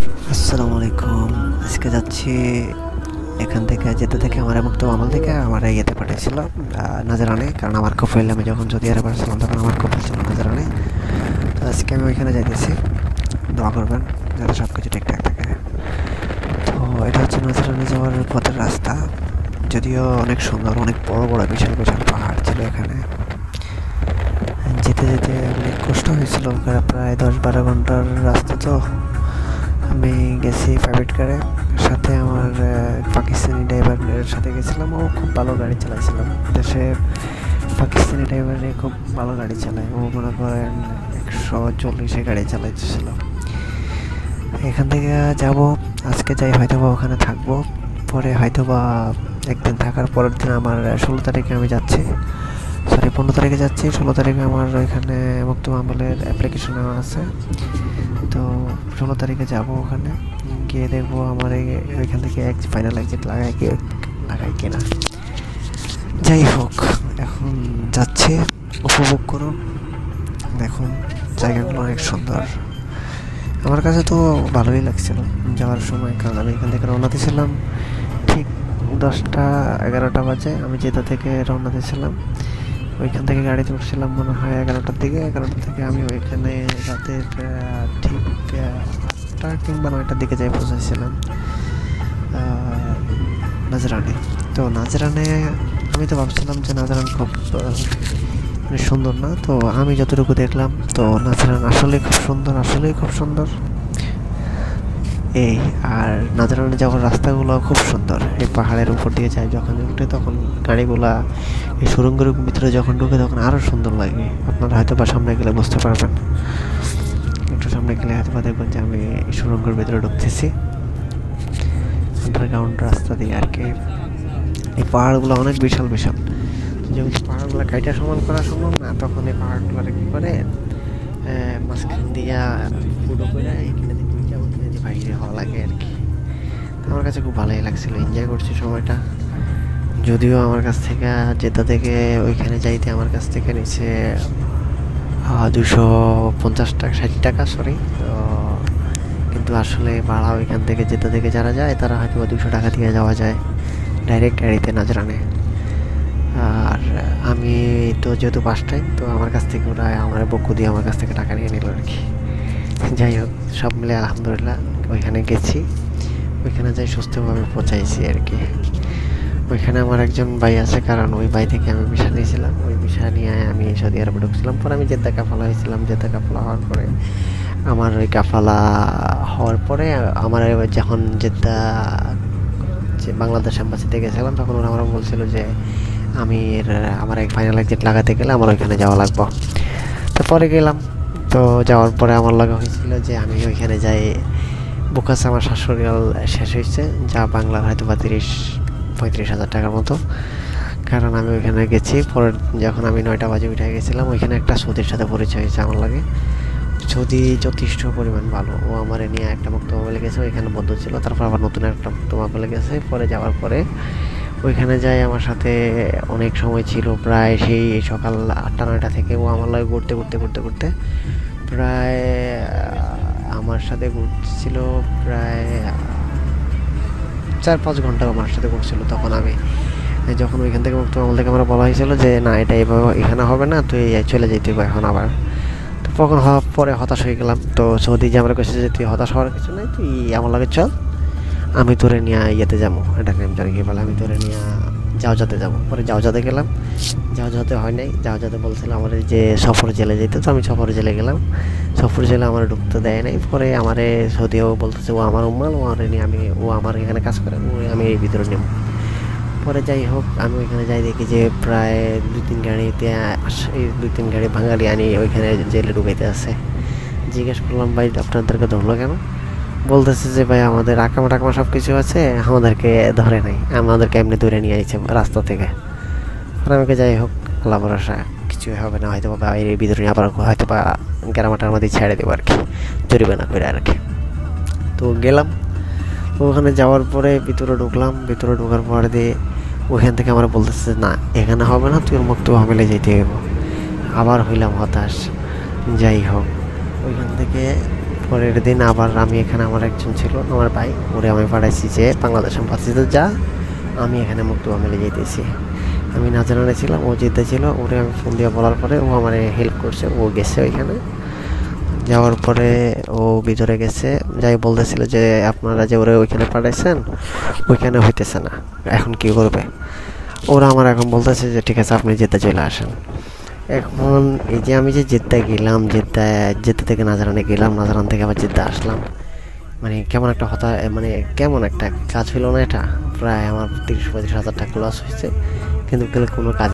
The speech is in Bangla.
আসসালামু আলাইকুম। আজকে যাচ্ছি এখান থেকে যেতে থেকে আমার মুক্ত আমল থেকে আমার ইয়েতে পাঠিয়েছিল নাজারানে, কারণ আমার কফিল আমি যখন যদি আরেকবার ছিলাম তখন আমার কফিল ছিল নাজারানে। তো আজকে আমি ওইখানে যাইতেছি, দোয়া করবেন যাতে সব কিছু ঠিকঠাক থাকে। তো এটা হচ্ছে নাজারানে যাওয়ার পথের রাস্তা, যদিও অনেক সুন্দর, অনেক বড় বড় বিশাল বিশাল পাহাড় ছিল এখানে। যেতে যেতে অনেক কষ্ট হয়েছিল, প্রায় 10-12 ঘন্টার রাস্তা। তো আমি গেছি প্রাইভেট কারে, সাথে আমার পাকিস্তানি ড্রাইভারের সাথে গেছিলাম। ও খুব ভালো গাড়ি চালাইছিল, দেশে পাকিস্তানি ড্রাইভারে খুব ভালো গাড়ি চালায়। ও মনে করেন 140-এ গাড়ি চালাইছিল। এখান থেকে যাব, আজকে যাই হয়তো বা ওখানে থাকবো, পরে হয়তো বা একদিন থাকার পরের দিন আমার 16 তারিখে আমি যাচ্ছি, 15 তারিখে যাচ্ছি। 16 তারিখে আমার ওইখানে মুক্ত আমলের অ্যাপ্লিকেশন নেওয়া আছে। তো 16 তারিখে যাবো, ওখানে গিয়ে দেখবো আমার ওইখান থেকে ফাইনাল এক্সিট লাগাই কিনা। যাই হোক, এখন যাচ্ছে, উপভোগ করুন, দেখুন জায়গাগুলো অনেক সুন্দর। আমার কাছে তো ভালোই লাগছিল যাওয়ার সময়, কারণ আমি এখান থেকে রওনা দিয়েছিলাম ঠিক 10টা-11টা বাজে। আমি যেটা থেকে রওনা দিয়েছিলাম, ওইখান থেকে গাড়িতে উঠছিলাম মনে হয় 11টার দিকে। 11টা থেকে আমি ওইখানে রাতের ঠিক 8টা কিংবা 9টার দিকে যাই পৌঁছেছিলাম নাজরানে। তো নাজরানে আমি তো ভাবছিলাম যে নাজরান খুব মানে সুন্দর না, তো আমি যতটুকু দেখলাম তো নাজরান আসলেই খুব সুন্দর, আসলেই খুব সুন্দর। এই আর নাজরানে যাওয়ার রাস্তাগুলো খুব সুন্দর। এই পাহাড়ের উপর দিয়ে যায় যখন উঠে, তখন গাড়িগুলা এই সুড়ঙ্গের ভিতরে যখন ঢুকে তখন আরও সুন্দর লাগে। আপনারা হয়তো বা সামনে গেলে বুঝতে পারবেন, একটু সামনে গেলে হয়তো বা দেখবেন যে আমি সুড়ঙ্গের ভিতরে ঢুকতেছি আন্ডারগ্রাউন্ড রাস্তা দিয়ে আর কি। এই পাহাড়গুলো অনেক বিশাল বিশাল, যেহেতু পাহাড়গুলো কাইটা সমান করা সম্ভব না, তখন এই পাহাড়গুলো কি করে মাঝখান দিয়া ফুটো করে এখানে বাইরে হওয়া লাগে আর কি। আমার কাছে খুব ভালোই লাগছিল, এনজয় করছি সময়টা। যদিও আমার কাছ থেকে যেটা থেকে ওইখানে যাইতে আমার কাছ থেকে নিচে 250 টাকা, 60 টাকা, সরি। তো কিন্তু আসলে ভাড়া ওইখান থেকে যেটা থেকে যারা যায় তারা হয়তো 200 টাকা দিয়ে যাওয়া যায় ডাইরেক্ট গাড়িতে নাজরানে। আর আমি তো যেহেতু ফার্স্ট টাইম, তো আমার কাছ থেকে ওরা আমার বকু দিয়ে আমার কাছ থেকে টাকা নিয়ে নিল আর কি। যাই হোক, সব মিলে আলহামদুলিল্লাহ ওইখানে গেছি, ওইখানে যাই সুস্থভাবে পৌঁছাইছি আর কি। ওইখানে আমার একজন ভাই আছে, কারণ ওই ভাই থেকে আমি ভিসা নিয়েছিলাম। ওই ভিসা নিয়ে আমি সৌদি আরবে ঢুকছিলাম। পরে আমি জেদ্দা কাফালা হয়েছিলাম। জেদ্দা কাফালা হওয়ার পরে আমার ওই কাফালা হওয়ার পরে আমার যখন জেদ্দা বাংলাদেশ এম্বাসিতে গেছিলাম, তখন ওরা আমার বলছিল যে আমার এক ফাইনাল এক্সিট লাগাতে গেলে আমার ওইখানে যাওয়া লাগবে। তো পরে গেলাম, তো যাওয়ার পরে আমার লাগা হয়েছিল যে আমি ওইখানে যাই। বুকাস আমার শাশুড়িয়াল শেষ হয়েছে, যা বাংলার হয়তো বা 30-35 হাজার টাকার মতো। কারণ আমি ওইখানে গেছি, পরে যখন আমি 9টা বাজে উঠে গেছিলাম, ওইখানে একটা সৌদির সাথে পরিচয় হয়েছে আমার লাগে। সৌদি যথেষ্ট পরিমাণ ভালো। ও আমার নিয়ে একটা বক্তব্য বলে গেছে, ওইখানে বন্ধ ছিল। তারপর আবার নতুন একটা বক্তব্য বলে গেছে। পরে যাওয়ার পরে ওইখানে যাই, আমার সাথে অনেক সময় ছিল, প্রায় সেই সকাল 8টা-9টা থেকে ও আমার লাগে ঘুরতে ঘুরতে ঘুরতে ঘুরতে প্রায় আমার সাথে ঘুরছিল প্রায় 4-5 ঘন্টা আমার সাথে ঘুরছিল। তখন আমি যখন ওইখান থেকে মুক্ত আমল থেকে আমার বলা হয়েছিল যে না, এটা এইভাবে এখানে হবে না, তুই চলে যেতে হবে এখন আবার। তো তখন পরে হতাশ হয়ে গেলাম। তো সৌদি যে আমার কাছে যে তুই হতাশ হওয়ার কিছু নাই, তুই আমার লাগে চল, আমি তোরে নিয়ে ইয়েতে যাবো, এটা নেম জানি কি বলে, আমি তোরে নিয়ে জাওজাতে যাবো। পরে জাওজাতে গেলাম। জাওজাতে হয় নাই, জাওজাতে বলছিল আমার যে সফর জেলে যেতে। তো আমি সফর জেলে গেলাম। সফর জেলে আমার ঢুকতে দেয় নাই। পরে আমারে সৌদিও বলতেছে ও আমার উম্মাল, ও আমার নিয়ে ও আমার এখানে কাজ করে, আমি এই ভিতরে নেব। পরে যাই হোক, আমি ওইখানে যাই দেখি যে প্রায় 2-3 গাড়িতে 2-3 গাড়ি বাঙালি আনি ওইখানে জেলে ঢুকাইতে আছে। জিজ্ঞেস করলাম ভাই আপনাদেরকে ধরলো কেন? বলতেছে যে ভাই আমাদের আকামা টাকামা সব কিছু আছে, আমাদেরকে ধরে নাই, আমাদেরকে এমনি ধরে নিয়ে আইছে রাস্তা থেকে। আর আমাকে যাই হোক, আল্লাহ ভরসা কিছুই হবে না, হয়তো বা এর ভিতরে আবার হয়তো বা গ্রামাটার মধ্যে ছেড়ে দেবো আর কি, জরিমানা করে আর কি। তো গেলাম, ওখানে যাওয়ার পরে ভিতরে ঢুকলাম। ভিতরে ঢোকার পরে দিয়ে ওইখান থেকে আমরা বলতেছে না এখানে হবে না, তুই মুক্ত হামেলে যেতে হইব। আবার হইলাম হতাশ। যাই হোক, ওইখান থেকে পরের দিন আবার আমি এখানে আমার একজন ছিল আমার ভাই, ওরে আমি পাঠাইছি যে বাংলাদেশ এম্বাসিতে যা, আমি এখানে মুক্তবা মিলে যেতেছি। আমি নাজরানে ছিলাম, ও যেতে ছিল, ওরে আমি ফোন দিয়ে বলার পরে ও আমার হেল্প করছে, ও গেছে ওইখানে। যাওয়ার পরে ও ভিতরে গেছে, যাই বলতেছিল যে আপনারা যে ওরা ওইখানে পাঠাইছেন ওইখানে হইতেছে না, এখন কি করবে। ওরা আমার এখন বলতেছে যে ঠিক আছে আপনি যেতে চলে আসেন। এখন এই যে আমি যে জেদ্দা গেলাম, জেদ্দা থেকে নাজরানে গেলাম, নাজরান থেকে আবার জেদ্দা আসলাম, মানে কেমন একটা মানে কেমন একটা কাজ হইলো না এটা। প্রায় আমার 30-35 হাজার টাকা লস হয়েছে, কিন্তু কোনো কাজ